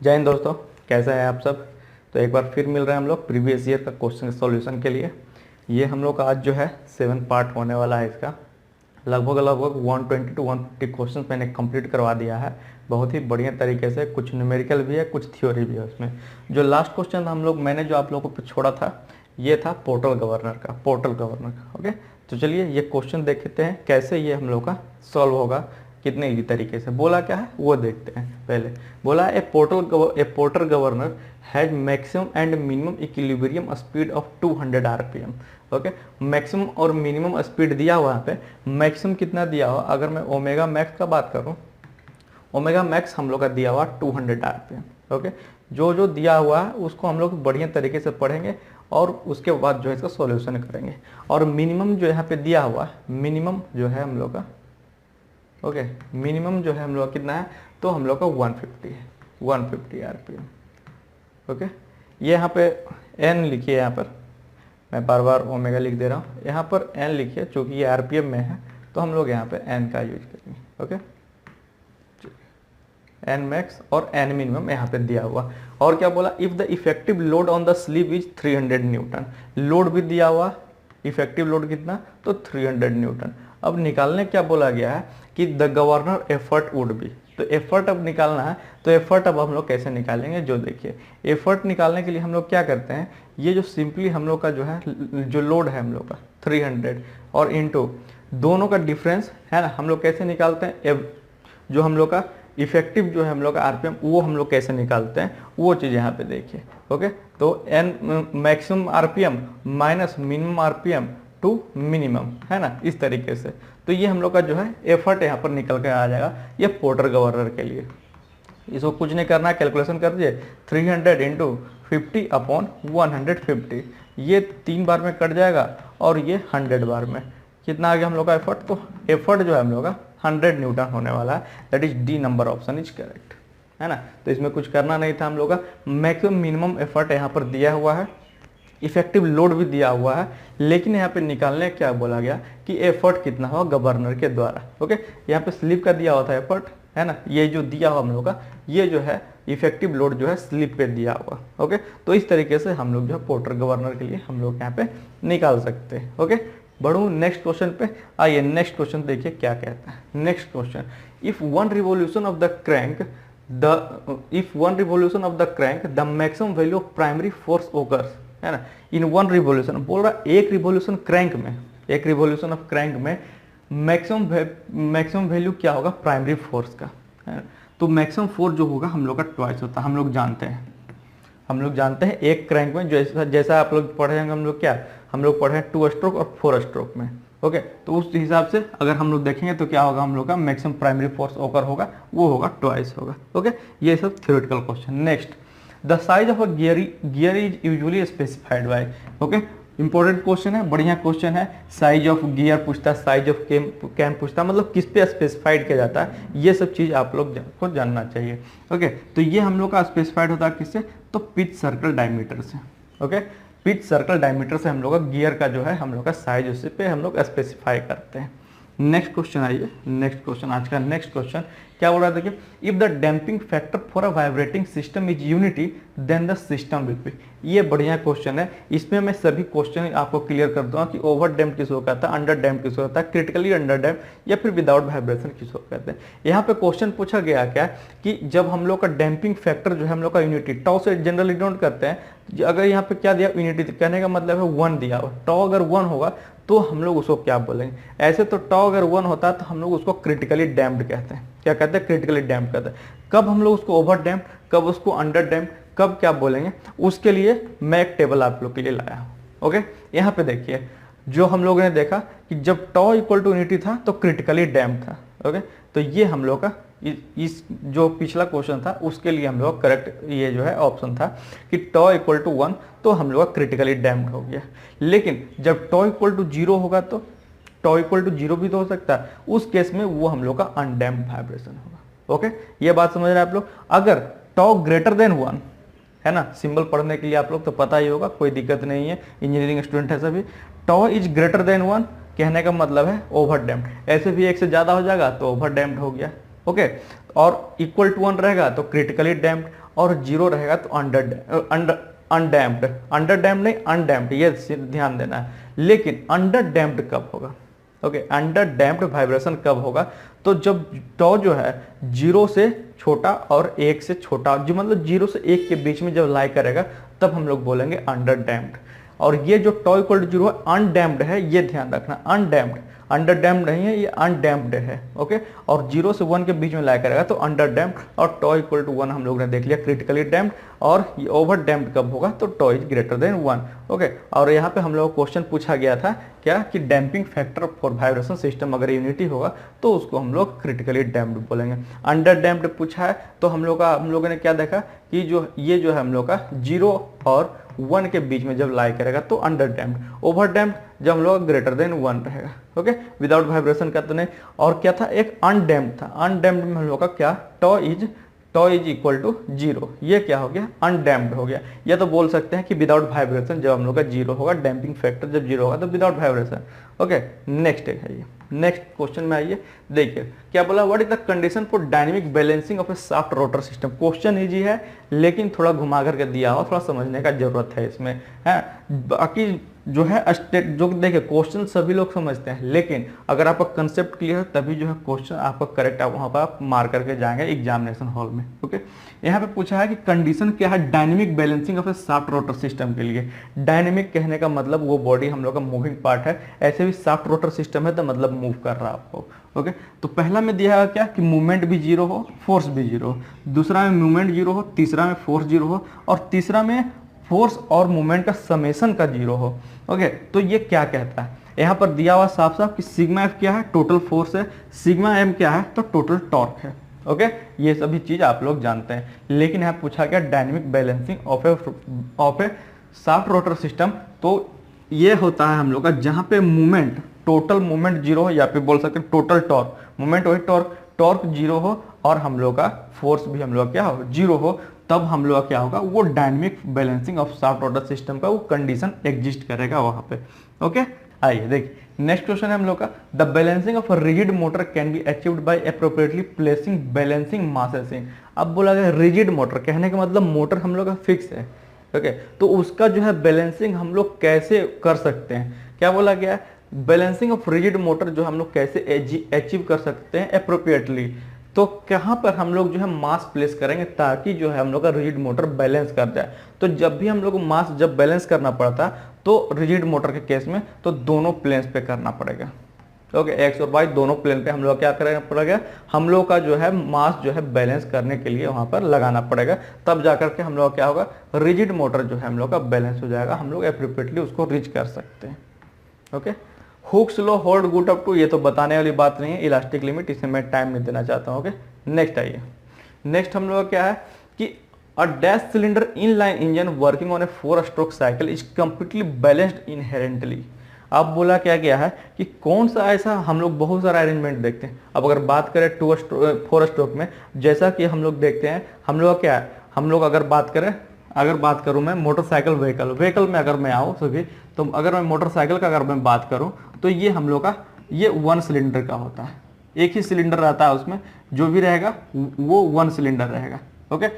जय हिंद दोस्तों, कैसे हैं आप सब। तो एक बार फिर मिल रहे हैं हम लोग प्रीवियस ईयर का क्वेश्चन सॉल्यूशन के लिए। ये हम लोग का आज जो है 7 पार्ट होने वाला है इसका। लगभग लगभग 120 टू 150 क्वेश्चन मैंने कंप्लीट करवा दिया है बहुत ही बढ़िया तरीके से। कुछ न्यूमेरिकल भी है, कुछ थ्योरी भी है उसमें। जो लास्ट क्वेश्चन था हम लोग, मैंने जो आप लोगों को छोड़ा था, ये था पोर्टल गवर्नर का। ओके, तो चलिए ये क्वेश्चन देखते हैं कैसे ये हम लोग का सॉल्व होगा, कितने इजी तरीके से। बोला क्या है वो देखते हैं पहले। बोला a porter governor has maximum and minimum equilibrium speed of 200 RPM. Okay, maximum और मिनिमम स्पीड दिया हुआ है पे। मैक्सिमम कितना दिया हुआ, अगर मैं ओमेगा मैक्स का बात करूं, ओमेगा मैक्स हम लोग का दिया हुआ 200 आरपीएम। ओके, जो जो दिया हुआ है उसको हम लोग बढ़िया तरीके से पढ़ेंगे और उसके बाद जो है इसका सॉल्यूशन करेंगे। और मिनिमम जो यहाँ पे दिया हुआ है, मिनिमम जो है हम लोग का, ओके, मिनिमम जो है हम लोग कितना है, तो हम लोग का 150 है, 150 आरपीएम। ओके, ये यहाँ पे एन लिखिए, यहाँ पर मैं बार बार ओमेगा लिख दे रहा हूँ, यहाँ पर एन लिखिए, चूँकि ये आरपीएम में है तो हम लोग यहाँ पे एन का यूज करेंगे। ओके, एन मैक्स और एन मिनिमम यहाँ पे दिया हुआ। और क्या बोला, if the effective load on the sleeve is 300 Newton. Load भी दिया हुआ, इफेक्टिव लोड कितना, तो 300 न्यूटन। अब निकालने क्या बोला गया है कि the governor effort would be. तो एफर्ट अब निकालना है, तो एफर्ट अब हम लोग कैसे निकालेंगे, जो देखिए एफर्ट निकालने के लिए हम लोग क्या करते हैं, ये जो सिंपली हम लोग का जो है, जो लोड है हम लोग का 300 और इंटू दोनों का डिफरेंस है ना, हम लोग कैसे निकालते हैं, जो हम लोग का इफेक्टिव जो है हम लोग का आरपीएम, वो हम लोग कैसे निकालते हैं, वो चीज़ यहाँ पे देखिए। ओके, तो N maximum RPM minus minimum RPM to minimum, है ना, इस तरीके से। तो ये हम लोग का जो है एफर्ट यहाँ पर निकल के आ जाएगा, ये पोर्टर गवर्नर के लिए। इसको कुछ नहीं करना है, कैलकुलेशन कर दीजिए, 300 इंटू 50 अपॉन 150, ये 3 बार में कट जाएगा और ये 100 बार में। कितना आ गया हम लोग का एफर्ट, तो एफर्ट जो है हम लोग का 100 न्यूटन होने वाला है। That is D number option is correct, है ना। तो इसमें कुछ करना नहीं था हम लोग का। मैक्सिमम मिनिमम एफर्ट यहाँ पर दिया हुआ है, इफेक्टिव लोड भी दिया हुआ है, लेकिन यहाँ पे निकालने क्या बोला गया कि एफर्ट कितना हो गवर्नर के द्वारा। ओके, यहाँ पे स्लिप का दिया हुआ था एफर्ट, है ना, ये जो दिया हुआ हम लोग का, ये जो है इफेक्टिव लोड जो है स्लिप पे दिया हुआ। ओके, तो इस तरीके से हम लोग जो है पोर्टर गवर्नर के लिए हम लोग यहाँ पे निकाल सकते हैं। ओके, बढ़ूँ नेक्स्ट क्वेश्चन पे। आइए नेक्स्ट क्वेश्चन देखिए क्या कहता है। Next question, if one revolution of the crank the maximum value of primary force occurs, है ना, इन वन रिवोल्यूशन। बोल रहा एक रिवोल्यूशन क्रैंक में, एक रिवोल्यूशन ऑफ क्रैंक में मैक्सिमम वैल्यू क्या होगा प्राइमरी फोर्स का, है ना। तो मैक्सिमम फोर्स जो होगा हम लोग का ट्वाइस होता है, हम लोग जानते हैं एक क्रैंक में, जैसा आप लोग पढ़े हैं, हम लोग पढ़े हैं 2 स्ट्रोक और 4 स्ट्रोक में। ओके, तो उस हिसाब से अगर हम लोग देखेंगे तो क्या होगा, हम लोग का मैक्सिमम प्राइमरी फोर्स ओकर होगा, वो होगा ट्वाइस होगा। ओके, ये सब theoretical question. Next, the size of a gear is usually specified by. Okay, important question है, बढ़िया क्वेश्चन है। साइज ऑफ गियर पूछता है, साइज ऑफ कैम पूछता है, मतलब किस पे स्पेसिफाइड किया जाता है, ये सब चीज़ आप लोग को जानना चाहिए। ओके, तो ये हम लोग का स्पेसिफाइड होता है किससे, तो पिच सर्कल डायमीटर से। ओके, पिच सर्कल डायमीटर से हम लोग का गियर का जो है हम लोग का साइज उस पे हम लोग स्पेसिफाई करते हैं। नेक्स्ट क्वेश्चन आइए, नेक्स्ट क्वेश्चन, आज का नेक्स्ट क्वेश्चन क्या बोल रहा है, देखिए, if the damping factor for a vibrating system is unity then the system will be. ये बढ़िया क्वेश्चन है, इसमें मैं सभी क्वेश्चन आपको क्लियर कर दूंगा कि ओवर डैम्प किसको कहता है, अंडर डैम्प किसको कहता है, क्रिटिकली अंडर डैम्प या फिर विदाउट वाइब्रेशन किसको कहते हैं। यहाँ पे क्वेश्चन पूछा गया क्या कि जब हम लोग का डैम्पिंग फैक्टर जो है हम लोग का यूनिटी, टॉ से जनरली डिनोट करते हैं, अगर यहाँ पे क्या दिया यूनिटी, कहने का मतलब है 1 दिया हुआ, टॉ अगर 1 होगा तो हम लोग उसको क्या बोलेंगे, ऐसे तो टॉ अगर 1 होता है तो हम लोग उसको क्रिटिकली डैम्प्ड कहते हैं। क्या कहते हैं, क्रिटिकली डैम्प कहते हैं। कब हम लोग उसको ओवर डैम्प, कब उसको अंडर डैम्प, कब क्या बोलेंगे, उसके लिए मैं एक टेबल आप लोग के लिए लाया हूँ। ओके, यहाँ पे देखिए, जो हम लोगों ने देखा कि जब टॉ इक्वल टू यूनिटी था तो क्रिटिकली डैम्प था। ओके, तो ये हम लोग का इस जो पिछला क्वेश्चन था उसके लिए हम लोग करेक्ट ये जो है ऑप्शन था कि टॉ इक्वल टू 1 तो हम लोग का क्रिटिकली डैम्प्ड हो गया। लेकिन जब टॉ इक्वल टू 0 होगा तो टॉ इक्वल टू 0 भी तो हो सकता है, उस केस में वो हम लोग का अनडैम्प्ड वाइब्रेशन होगा। ओके, ये बात समझ रहे हैं आप लोग। अगर टॉ ग्रेटर देन 1, है ना, सिंबल पढ़ने के लिए आप लोग तो पता ही होगा, कोई दिक्कत नहीं है, इंजीनियरिंग स्टूडेंट है सभी। टॉ इज ग्रेटर देन 1 कहने का मतलब है ओवर डैम्प्ड, ऐसे भी 1 से ज़्यादा हो जाएगा तो ओवर डैम्प्ड हो गया। ओके, और इक्वल टू 1 रहेगा तो क्रिटिकली डैम्प्ड, और 0 रहेगा तो अनडैम्प्ड। अंडर डैम्प्ड नहीं, अनडैम्प्ड, ये ध्यान देना है। लेकिन अंडर डैम्प्ड कब होगा? ओके, अंडर डैम्प्ड वाइब्रेशन कब होगा? तो जब टॉ जो है 0 से छोटा और 1 से छोटा, जो मतलब 0 से 1 के बीच में जब लाई करेगा तब हम लोग बोलेंगे अंडर डैम्प्ड। और ये जो टॉ इक्वल टू 0 है अनडैम्प्ड है, ये ध्यान रखना, अनडैम्प्ड, अंडर डैम्प्ड नहीं है, ये अनडैम्प्ड है। ओके, और 0 से 1 के बीच में लाई करेगा तो अंडर डैम्प्ड, और टॉ इक्वल टू 1 हम लोग ने देख लिया क्रिटिकली डैम्प्ड। और ये ओवर डैम्प्ड कब होगा? तो टॉ इज ग्रेटर देन 1। ओके, और यहाँ पे हम लोग को क्वेश्चन पूछा गया था क्या कि damping factor for vibration system अगर यूनिटी होगा तो उसको हम लोग क्रिटिकली डैम्प्ड बोलेंगे। अंडर डैम्प्ड पूछा है तो हम लोगों ने क्या देखा कि ये जो है हम लोग का 0 और 1 के बीच में जब लाई करेगा तो अंडर डैम्प्ड। ओवर डैम्प्ड जब हम लोग ग्रेटर देन 1 रहेगा। ओके, विदाउट वाइब्रेशन का तो नहीं। और क्या था? एक अनडैम्प्ड था। अनडैम्प्ड में हम लोग का क्या? टॉ इज इक्वल टू 0, ये क्या हो गया? अनडैम्प्ड हो गया। या तो बोल सकते हैं कि विदाउट वाइब्रेशन जब हम लोग का 0 होगा, डैम्पिंग फैक्टर जब 0 होगा तो विदाउट वाइब्रेशन। ओके, नेक्स्ट है ये, नेक्स्ट क्वेश्चन में आइए, देखिए क्या बोला, what is the condition for dynamic balancing of A shaft rotor system. Question easy है लेकिन थोड़ा घुमा करके दिया हो, थोड़ा समझने का जरूरत है इसमें, है। बाकी जो है स्टेट जो देखिए क्वेश्चन सभी लोग समझते हैं, लेकिन अगर आपका कंसेप्ट क्लियर है तभी जो है क्वेश्चन आपका करेक्ट आप वहां पर आप मार करके जाएंगे एग्जामिनेशन हॉल में। ओके, यहाँ पे पूछा है कि कंडीशन क्या है dynamic balancing of A shaft rotor system के लिए। डायनेमिक कहने का मतलब वो बॉडी हम लोग का मूविंग पार्ट है, ऐसे भी शाफ्ट रोटर सिस्टम है तो मतलब मूव कर रहा है आपको। ओके, तो पहला में दिया है क्या कि मूवमेंट भी 0 हो, फोर्स भी 0 हो, दूसरा में मूवमेंट 0 हो, तीसरा में फोर्स 0 हो, और तीसरा में फोर्स और मूवमेंट का समेशन का 0 हो। ओके, तो ये क्या कहता है? यहाँ पर दिया हुआ साफ साफ कि सिग्मा एफ क्या है? टोटल फोर्स है। सिग्मा एम क्या है? तो टोटल टॉर्क है। ओके, ये सभी चीज आप लोग जानते हैं, लेकिन यहाँ पूछा गया dynamic balancing of A shaft rotor system. तो ये होता है हम लोग का जहाँ पे मूवमेंट, टोटल मूवमेंट 0 हो, या फिर बोल सकते हैं टोटल टॉर्क, मूवमेंट वही टॉर्क 0 हो, और हम लोग का फोर्स भी हम लोग क्या हो? 0 हो, तब हम लोग का क्या होगा? वो dynamic balancing of shaft rotor system का वो कंडीशन एग्जिस्ट करेगा वहां पे। ओके, आइए देखिए नेक्स्ट क्वेश्चन है हम लोग का, the balancing of rigid motor can be achieved by appropriately placing balancing masses इन। अब बोला गया रिजिड मोटर, कहने का मतलब मोटर हम लोग का फिक्स है। ओके, तो उसका जो है बैलेंसिंग हम लोग कैसे कर सकते हैं? क्या बोला गया? बैलेंसिंग ऑफ रिजिड मोटर जो हम लोग कैसे अचीव कर सकते हैं अप्रोप्रिएटली। तो कहाँ पर हम लोग जो है मास प्लेस करेंगे ताकि जो है हम लोग का रिजिड मोटर बैलेंस कर जाए। तो जब भी हम लोग को मास जब बैलेंस करना पड़ता तो रिजिड मोटर के केस में तो दोनों प्लेन्स पे करना पड़ेगा। ओके, एक्स और वाई दोनों प्लेन पे हम लोग क्या करना पड़ेगा? हम लोग का जो है मास जो है बैलेंस करने के लिए वहां पर लगाना पड़ेगा, तब जाकर के हम लोग क्या होगा? रिजिड मोटर जो है हम लोग का बैलेंस हो जाएगा, हम लोग एप्रोप्रिएटली उसको रीच कर सकते हैं। Okay, Hooke's law hold good up to, ये तो बताने वाली बात नहीं है, इलास्टिक लिमिट, इसे मैं टाइम नहीं देना चाहता हूँ। ओके, नेक्स्ट आइए, नेक्स्ट हम लोग क्या है कि a dash cylinder in line engine working on A 4 stroke cycle is completely balanced inherently. अब बोला क्या गया है कि कौन सा ऐसा, हम लोग बहुत सारा अरेंजमेंट देखते हैं। अब अगर बात करें 4 स्ट्रोक में, जैसा कि हम लोग देखते हैं, हम लोग क्या है, हम लोग अगर बात करूं मैं मोटरसाइकिल व्हीकल में अगर मैं आऊँ सभी, तो अगर मैं मोटरसाइकिल का अगर मैं बात करूं तो ये हम लोग का ये 1 सिलेंडर का होता है, एक ही सिलेंडर रहता है उसमें, जो भी रहेगा वो 1 सिलेंडर रहेगा। ओके,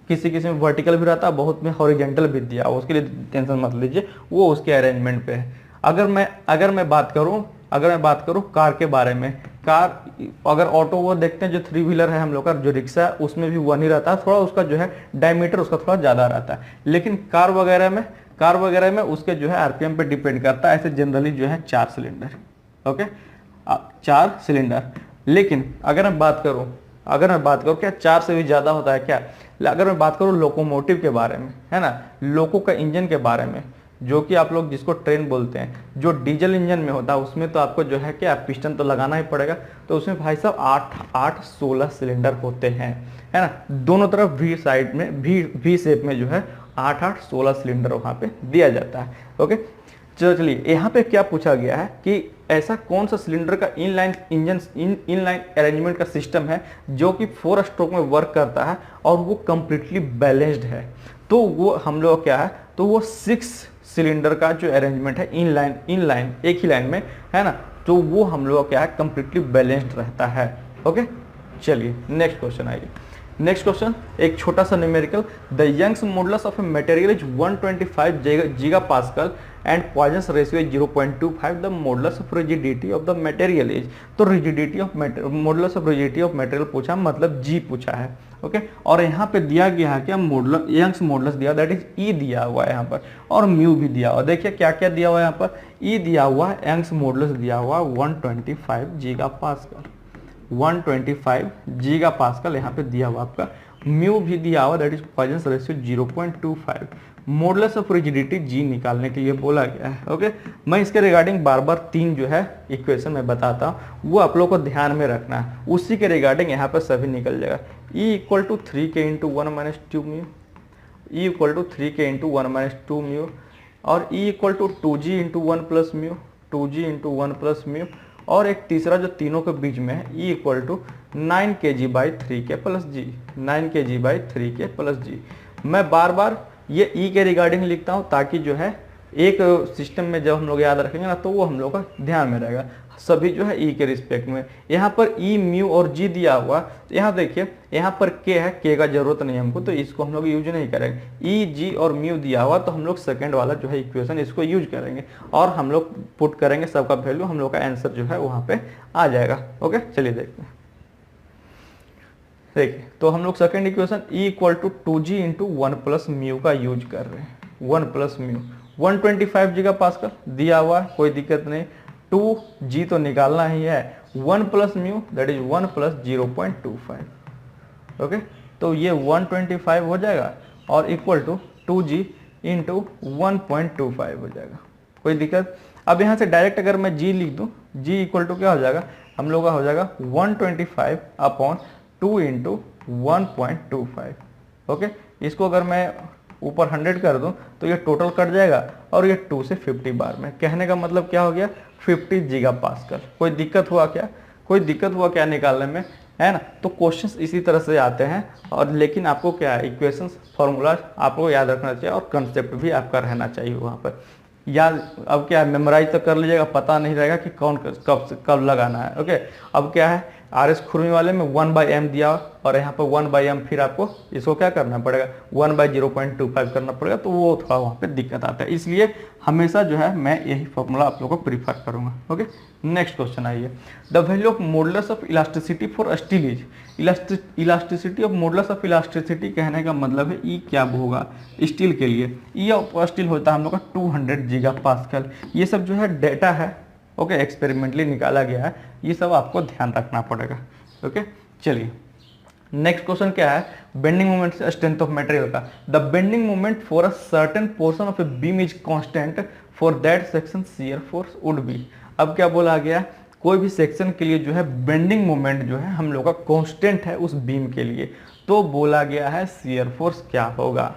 किसी किसी में वर्टिकल भी रहता है, बहुत में हॉरिजेंटल भी दिया, उसके लिए टेंशन मत लीजिए, वो उसके अरेंजमेंट पे है। अगर मैं बात करूं कार के बारे में, कार अगर ऑटो वो देखते हैं जो 3 व्हीलर है हम लोग का, जो रिक्शा है उसमें भी 1 ही रहता है, थोड़ा उसका जो है डायमीटर उसका थोड़ा ज्यादा रहता है, लेकिन कार वगैरह में उसके जो है आरपीएम पे डिपेंड करता है। ऐसे जनरली जो है 4 सिलेंडर। Okay, 4 cylinder. लेकिन अगर मैं बात करूं क्या 4 से भी ज्यादा होता है क्या? अगर मैं बात करूं लोकोमोटिव के बारे में, है ना, लोको का इंजन के बारे में, जो कि आप लोग जिसको ट्रेन बोलते हैं, जो डीजल इंजन में होता है उसमें तो आपको जो है क्या पिस्टन तो लगाना ही पड़ेगा, तो उसमें भाई साहब 16 सिलेंडर होते हैं, है ना, दोनों तरफ वी साइड में वी शेप में जो है 16 सिलेंडर वहां पे दिया जाता है। ओके, चलिए यहाँ पे क्या पूछा गया है कि ऐसा कौन सा सिलेंडर का इनलाइन अरेंजमेंट का सिस्टम है जो कि 4 स्ट्रोक में वर्क करता है और वो कंप्लीटली बैलेंस्ड है। तो वो हम लोग क्या है, तो वो 6 सिलेंडर का जो अरेंजमेंट है इनलाइन एक ही लाइन में, है ना, तो वो हम लोग क्या है कंप्लीटली बैलेंस्ड रहता है। ओके, चलिए नेक्स्ट क्वेश्चन आइए। नेक्स्ट क्वेश्चन एक छोटा सा numerical, the Young's modulus of a material is 125 giga pascal and Poisson's ratio is 0.25, the modulus of rigidity of the material is, तो rigidity of modulus of rigidity of material पूछा, मतलब जी पूछा है। Okay, और यहाँ पे दिया गया है क्या, मॉडुलस, यंग्स मॉडुलस दिया, दैट इज ई दिया हुआ है यहाँ पर, और म्यू भी दिया हुआ। देखिए क्या क्या दिया हुआ है यहाँ पर, ई दिया हुआ है, यंग्स मॉडुलस दिया हुआ 125 गीगा पास्कल, 125 गीगा पास्कल यहाँ पे दिया हुआ आपका, म्यू भी दिया हुआ, that is Poisson's ratio 0.25, modulus of rigidity G निकालने के लिए बोला गया है। ओके, मैं इसके रिगार्डिंग बार बार 3 जो है इक्वेशन में बताता हूँ, वो आप लोग को ध्यान में रखना है, उसी के रिगार्डिंग यहाँ पर सभी निकल जाएगा। E equal to 3k into 1 minus 2 mu, E equal to 3k into 1 minus 2 mu, और E equal to 2g into 1 plus mu, 2g into 1 plus mu, और एक तीसरा जो तीनों के बीच में है, E equal to 9kg by 3k plus G, 9kg by 3k plus G. मैं बार बार ये E के रिगार्डिंग लिखता हूँ ताकि जो है एक सिस्टम में जब हम लोग याद रखेंगे ना तो वो हम लोग का ध्यान में रहेगा, सभी जो है E के रिस्पेक्ट में। यहाँ पर E म्यू और G दिया हुआ, यहाँ देखिए यहाँ पर K है, K का जरूरत नहीं हमको, तो इसको हम लोग यूज नहीं करेंगे। E G और म्यू दिया हुआ तो हम लोग सेकंड वाला जो है इक्वेशन इसको यूज करेंगे, और हम लोग पुट करेंगे सबका वैल्यू, हम लोग का आंसर जो है वहाँ पे आ जाएगा। ओके, चलिए देखते हैं। देखिए तो हम लोग second equation E equal to 2g into 1 plus mu का यूज कर रहे हैं, 1 प्लस म्यू, 125 गीगा पास्कल दिया हुआ है, कोई दिक्कत नहीं, 2g तो निकालना ही है, 1 plus mu that is 1 plus 0.25। Okay, तो ये 125 हो जाएगा और इक्वल टू 2g इंटू 1.25 हो जाएगा, कोई दिक्कत। अब यहाँ से डायरेक्ट अगर मैं g लिख दूँ, g इक्वल टू क्या हो जाएगा, हम लोग का हो जाएगा 125 अपॉन 2 इंटू 1.25। ओके, इसको अगर मैं ऊपर 100 कर दूं तो ये टोटल कट जाएगा, और ये 2 से 50 बार में, कहने का मतलब क्या हो गया, 50 गीगा पास्कल। कोई दिक्कत हुआ क्या, कोई दिक्कत हुआ क्या निकालने में, है ना। तो क्वेश्चंस इसी तरह से आते हैं, और लेकिन आपको क्या है, इक्वेशंस फॉर्मूला आपको याद रखना चाहिए, और कंसेप्ट भी आपका रहना चाहिए वहाँ पर याद। अब क्या है, मेमोराइज तो कर लीजिएगा, पता नहीं रहेगा कि कौन कब लगाना है। ओके, अब क्या है, RS खुरमी वाले में 1/m दिया, और यहाँ पर 1/m, फिर आपको इसको क्या करना पड़ेगा, 1/0.25 करना पड़ेगा, तो वो थोड़ा वहाँ पे दिक्कत आता है, इसलिए हमेशा जो है मैं यही फॉर्मूला आप लोगों को प्रीफर करूँगा। ओके, नेक्स्ट क्वेश्चन आइए, the value of modulus of elasticity for steel is, elasticity of modulus of elasticity कहने का मतलब है E क्या होगा स्टील के लिए, E ऑफ स्टील होता है हम लोग का 200 गीगा पास्कल। ये सब जो है डेटा है, ओके, एक्सपेरिमेंटली निकाला गया है, ये सब आपको ध्यान रखना पड़ेगा। ओके, चलिए नेक्स्ट क्वेश्चन क्या है, बेंडिंग मोमेंट से स्ट्रेंथ ऑफ मटेरियल का, the bending moment for a certain portion of a beam is constant for that section shear force would be. अब क्या बोला गया, कोई भी सेक्शन के लिए जो है बेंडिंग मोमेंट जो है हम लोग का कांस्टेंट है उस बीम के लिए, तो बोला गया है शियर फोर्स क्या होगा,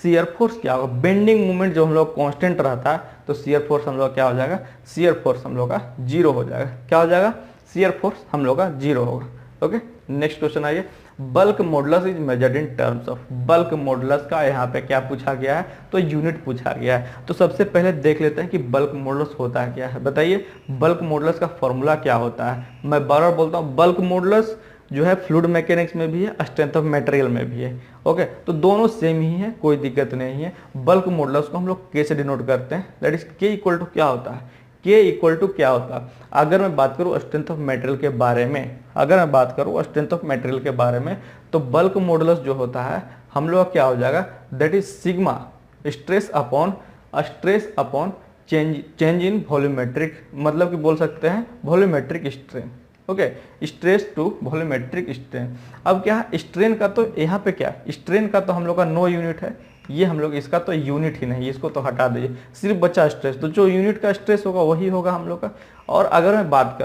शियर फोर्स क्या होगा। बेंडिंग मोमेंट जो हम लोग कांस्टेंट रहता है तो शियर फोर्स हम लोग क्या हो जाएगा, शियर फोर्स हम लोग का 0 हो जाएगा, क्या हो जाएगा, शियर फोर्स हम लोग का 0 होगा। ओके, नेक्स्ट क्वेश्चन आइए, bulk modulus is measured in terms of, bulk modulus का यहाँ पे क्या पूछा गया है, तो यूनिट पूछा गया है। तो सबसे पहले देख लेते हैं कि बल्क मॉडुलस होता है क्या है, बताइए बल्क मॉडुलस का फॉर्मूला क्या होता है। मैं बार बार बोलता हूँ, बल्क मॉडुलस जो है फ्लूइड मैकेनिक्स में भी है, स्ट्रेंथ ऑफ मटेरियल में भी है। ओके, तो दोनों सेम ही है, कोई दिक्कत नहीं है। बल्क मॉडुलस को हम लोग K से डिनोट करते हैं, that is K equal to क्या होता है, K इक्वल टू क्या होता है। अगर मैं बात करूँ स्ट्रेंथ ऑफ मटेरियल के बारे में, अगर मैं बात करूँ स्ट्रेंथ ऑफ मटेरियल के बारे में, तो बल्क मॉडुलस जो होता है हम लोग क्या हो जाएगा, that is sigma stress upon change in volumetric, मतलब कि बोल सकते हैं volumetric strain. Okay, stress to volumetric strain. अब क्या है, स्ट्रेन का तो यहाँ पे क्या, स्ट्रेन का तो हम लोग का नो यूनिट है, ये हम लोग इसका तो यूनिट ही नहीं, इसको तो हटा दीजिए, सिर्फ बचा स्ट्रेस, तो जो यूनिट का स्ट्रेस होगा वही होगा हम लोग का। और अगर मैं बात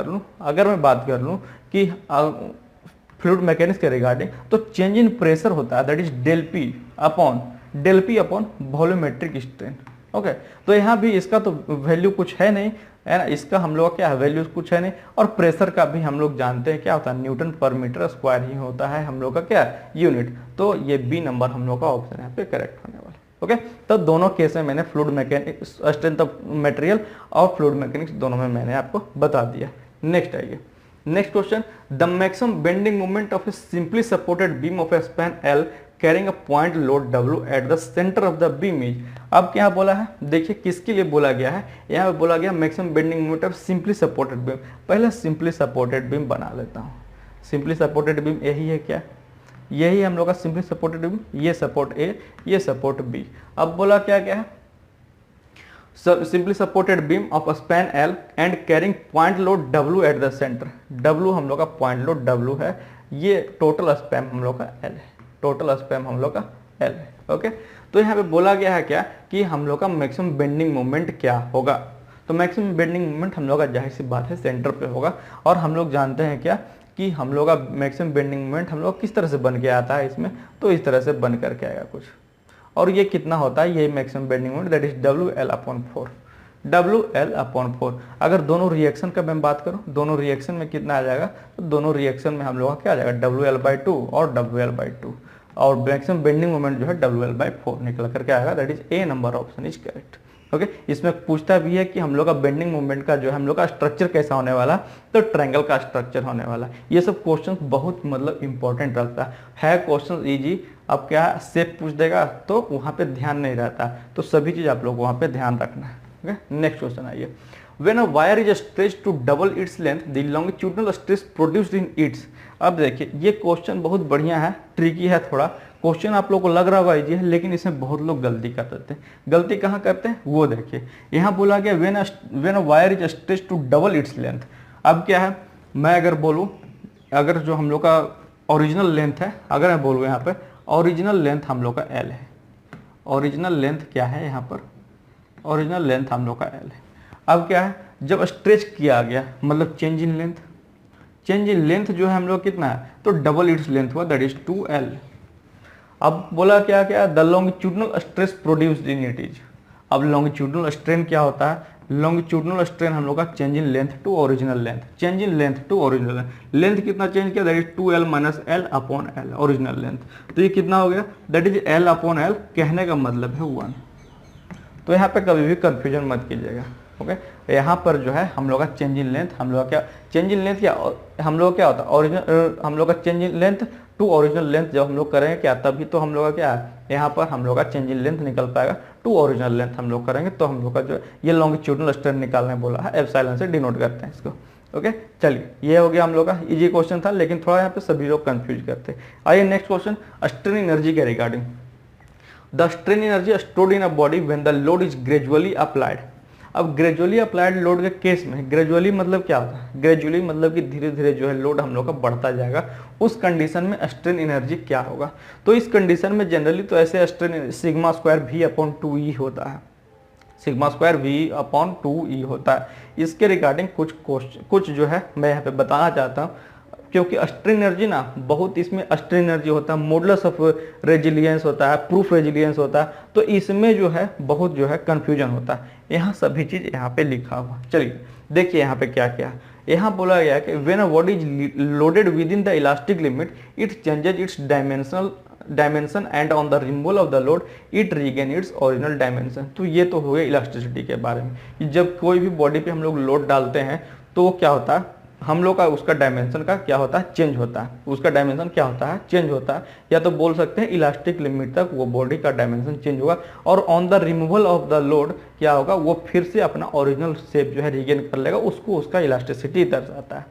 कर लूँ कि फ्लूइड मैकेनिक्स के रिगार्डिंग, तो चेंज इन प्रेशर होता है, that is del P upon volumetric strain. Okay, तो यहाँ भी इसका तो वैल्यू कुछ है नहीं, है ना, इसका हम लोग क्या है, वैल्यू कुछ है नहीं। और प्रेशर का भी हम लोग जानते हैं क्या होता है, न्यूटन पर मीटर स्क्वायर ही होता है हम लोग का क्या यूनिट। तो ये बी नंबर हम लोग का ऑप्शन यहाँ पे करेक्ट होने वाला। ओके, तो दोनों केस में मैंने fluid mechanics, strength of material और फ्लूइड मैकेनिक्स दोनों में मैंने आपको बता दिया। नेक्स्ट आइए, next question, the maximum bending moment of A simply supported beam of A span L carrying a point load W eight the centre of the beam is. अब क्या बोला है, देखिए किसके लिए बोला गया है, यहाँ पे बोला गया maximum bending moment of simply supported beam. पहले सिंपली सपोर्टेड बीम बना लेता हूँ। सिंपली सपोर्टेड बीम यही है क्या, यही हम लोग का सिंपली सपोर्टेड बीम, ये सपोर्ट ए, ये सपोर्ट बी। अब बोला क्या क्या है, simply supported beam of span L and carrying point load W eight the centre. W हम लोग का पॉइंट लोड डब्ल्यू है, ये टोटल स्पैम हम लोग का एल है, टोटल स्पैम हम लोग का एल है। ओके, तो यहाँ पे बोला गया है क्या कि हम लोग का मैक्सिमम बेंडिंग मोमेंट क्या होगा। तो मैक्सिमम बेंडिंग मोमेंट हम लोग का जाहिर सी बात है सेंटर पे होगा, और हम लोग जानते हैं क्या कि हम लोग का मैक्सिमम बेंडिंग मोमेंट हम लोग किस तरह से बन के आता है इसमें, तो इस तरह से बन करके आएगा कुछ। और ये कितना होता है, ये maximum bending moment that is W L upon 4, W L upon 4। अगर दोनों रिएक्शन का मैं बात करूं, दोनों रिएक्शन में कितना आ जाएगा, तो दोनों रिएक्शन में हम लोग का क्या आ जाएगा, डब्ल्यू एल बाई 2 और डब्ल्यू एल बाई 2, और मैक्सिमम बेंडिंग मोमेंट जो है डब्ल्यू एल बाई 4 निकल करके आएगा, that is a number option is correct. Okay, इसमें पूछता भी है कि हम लोग का बेंडिंग मोमेंट का जो है हम लोग का स्ट्रक्चर कैसा होने वाला, तो ट्रायंगल का स्ट्रक्चर होने वाला। ये सब क्वेश्चन बहुत मतलब इंपॉर्टेंट रहता है क्वेश्चन इजी। अब क्या शेप पूछ देगा तो वहाँ पे ध्यान नहीं रहता, तो सभी चीज आप लोग वहाँ पे ध्यान रखना है। ओके, नेक्स्ट क्वेश्चन आइए, when a wire is stretched to double its length the longitudinal stress produced in its. अब देखिए ये क्वेश्चन बहुत बढ़िया है, ट्रिकी है थोड़ा क्वेश्चन, आप लोग को लग रहा होगा इजी है, लेकिन इसमें बहुत लोग गलती कर देते हैं। गलती कहाँ करते हैं वो देखिए, यहाँ बोला गया when a wire is stretched to double its length. अब क्या है, मैं अगर बोलूँ, अगर जो हम लोग का ओरिजिनल लेंथ है, अगर मैं बोलूँ यहाँ पे ओरिजिनल लेंथ हम लोग का एल है, ओरिजिनल लेंथ क्या है यहाँ पर, ओरिजिनल लेंथ हम लोग का एल है। अब क्या है, जब स्ट्रेच किया गया मतलब change in length, change in length जो है हम लोग कितना है, तो डबल इट्स लेंथ हुआ, दैट इज 2l। अब बोला क्या क्या, the longitudinal stress produced in it is. अब लॉन्गिट्यूडनल स्ट्रेन क्या होता है, लॉन्गिट्यूडनल स्ट्रेन हम लोग का change in length to original length, change in length to original length. Length कितना चेंज किया, that is 2l minus L upon L, original length. तो ये कितना हो गया, that is l upon L, कहने का मतलब है 1। तो यहाँ पे कभी भी कंफ्यूजन मत कीजिएगा। ओके, यहाँ पर जो है हम लोग का चेंज इन लेंथ, हम लोग क्या चेंज इन लेंथ क्या हम लोग क्या होता है, ओरिजिनल हम लोग का change in length to original length जब हम लोग करेंगे क्या, तभी तो हम लोग का क्या है, यहाँ पर हम लोग का चेंज इन लेंथ निकल पाएगा। टू ओरिजिनल लेंथ हम लोग करेंगे तो हम लोग का जो ये लॉन्गिट्यूडनल स्ट्रेन निकालने बोला है, एप्सिलॉन से डिनोट करते हैं इसको। ओके, चलिए ये हो गया हम लोग का इजी क्वेश्चन था, लेकिन थोड़ा यहाँ पे सभी लोग कंफ्यूज करते हैं। आइए नेक्स्ट क्वेश्चन, स्ट्रेन एनर्जी के regarding. The strain energy stored in a body when the load is gradually applied. अब ग्रेजुअली अप्लाइड लोड के केस में, ग्रेजुअली मतलब क्या होता है, ग्रेजुअली मतलब कि धीरे धीरे जो है लोड हम लोग का बढ़ता जाएगा, उस कंडीशन में स्ट्रेन एनर्जी क्या होगा। तो इस कंडीशन में जनरली तो ऐसे strain sigma square v upon 2e होता है, sigma square v upon 2e होता है। इसके रिगार्डिंग कुछ जो है मैं यहाँ पे बताना चाहता हूँ, क्योंकि स्ट्रेन एनर्जी ना बहुत, इसमें स्ट्रेन एनर्जी होता है, मॉडुलस ऑफ रेजिलियंस होता है, प्रूफ रेजिलियंस होता है, तो इसमें जो है बहुत जो है कंफ्यूजन होता है। यहाँ सभी चीज़ यहाँ पे लिखा हुआ, चलिए देखिए यहाँ पे क्या क्या। यहाँ बोला गया कि when a body is loaded with in the elastic limit it changes it's dimension and on the removal of the load it regain its original dimension. तो ये तो हो गया इलास्टिसिटी के बारे में, कि जब कोई भी बॉडी पे हम लोग लोड डालते हैं तो वो क्या होता है, हम लोग का उसका डायमेंशन का क्या होता है, चेंज होता है, उसका डायमेंशन क्या होता है, चेंज होता है। या तो बोल सकते हैं इलास्टिक लिमिट तक वो बॉडी का डायमेंशन चेंज होगा, और on the removal of the load क्या होगा, वो फिर से अपना ओरिजिनल शेप जो है रीगेन कर लेगा, उसको उसका इलास्टिसिटी दर्शाता है।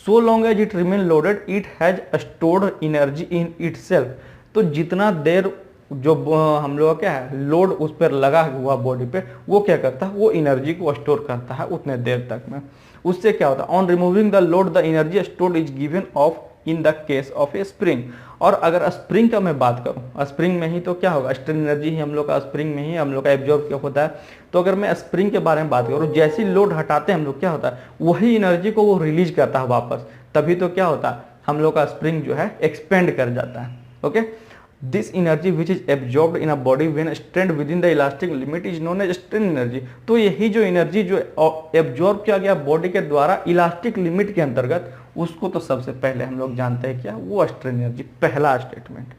So long as it remain loaded it has stored energy in itself. तो जितना देर जो हम लोग क्या है लोड उस पर लगा हुआ बॉडी पे, वो क्या करता है, वो एनर्जी को स्टोर करता है उतने देर तक में। उससे क्या होता है, on removing the load the energy stored is given of in the case of A spring. और अगर स्प्रिंग का मैं बात करूं, स्प्रिंग में ही तो क्या होगा, स्ट्रेन एनर्जी ही हम लोग का स्प्रिंग में ही हम लोग का एब्जॉर्ब होता है। तो अगर मैं स्प्रिंग के बारे में बात करूं, जैसी लोड हटाते हैं हम लोग क्या होता है, वही एनर्जी को वो रिलीज करता है वापस, तभी तो क्या होता है, हम लोग का स्प्रिंग जो है एक्सपेंड कर जाता है। Okay, this energy which is absorbed in a body when strained within the elastic limit is known as strain energy. तो यही जो एनर्जी जो एब्जॉर्ब किया गया बॉडी के द्वारा इलास्टिक लिमिट के अंतर्गत, उसको तो सबसे पहले हम लोग जानते हैं क्या, वो स्ट्रेन एनर्जी, पहला स्टेटमेंट।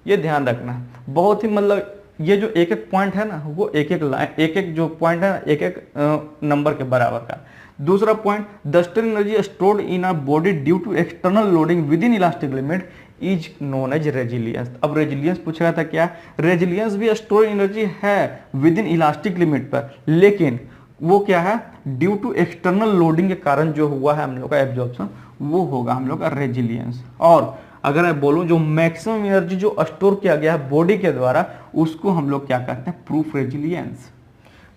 ये ध्यान रखना है, बहुत ही मतलब ये जो एक एक पॉइंट है ना, वो एक एक लाइन, एक एक जो पॉइंट है ना, एक एक नंबर के बराबर का। दूसरा point, the strain energy stored in a body due to external loading within elastic limit is known as resilience. अब रेजिलियंस पूछा था क्या, रेजिलियंस भी स्टोर एनर्जी है विद इन इलास्टिक लिमिट पर, लेकिन वो क्या है, ड्यू टू एक्सटर्नल लोडिंग के कारण जो हुआ है हम लोग का एब्जॉर्प्शन, वो होगा हम लोग का रेजिलियंस। और अगर मैं बोलूं जो मैक्सिमम एनर्जी जो स्टोर किया गया है बॉडी के द्वारा, उसको हम लोग क्या कहते हैं, प्रूफ रेजिलियंस।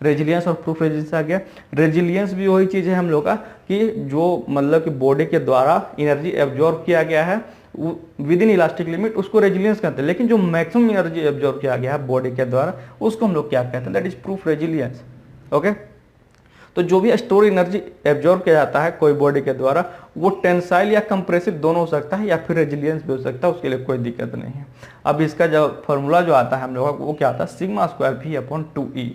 रेजिलियंस और प्रूफ रेजिलियंस आ गया। रेजिलियंस भी वही चीज है हम लोग का कि जो मतलब कि बॉडी के द्वारा एनर्जी एब्जॉर्ब किया गया है विद इन इलास्टिक लिमिट, उसको रेजिलियंस कहते हैं। लेकिन जो मैक्सिमम एनर्जी एब्जॉर्ब किया गया है बॉडी के द्वारा, उसको हम लोग क्या कहते हैं, that is proof resilience. Okay, तो जो भी स्टोर एनर्जी एब्जॉर्ब किया जाता है कोई बॉडी के द्वारा, वो टेंसाइल या कंप्रेसिव दोनों हो सकता है, या फिर रेजिलियंस भी हो सकता है, उसके लिए कोई दिक्कत नहीं है। अब इसका जो फॉर्मूला जो आता है हम लोग का, वो क्या आता है, sigma square V upon 2E।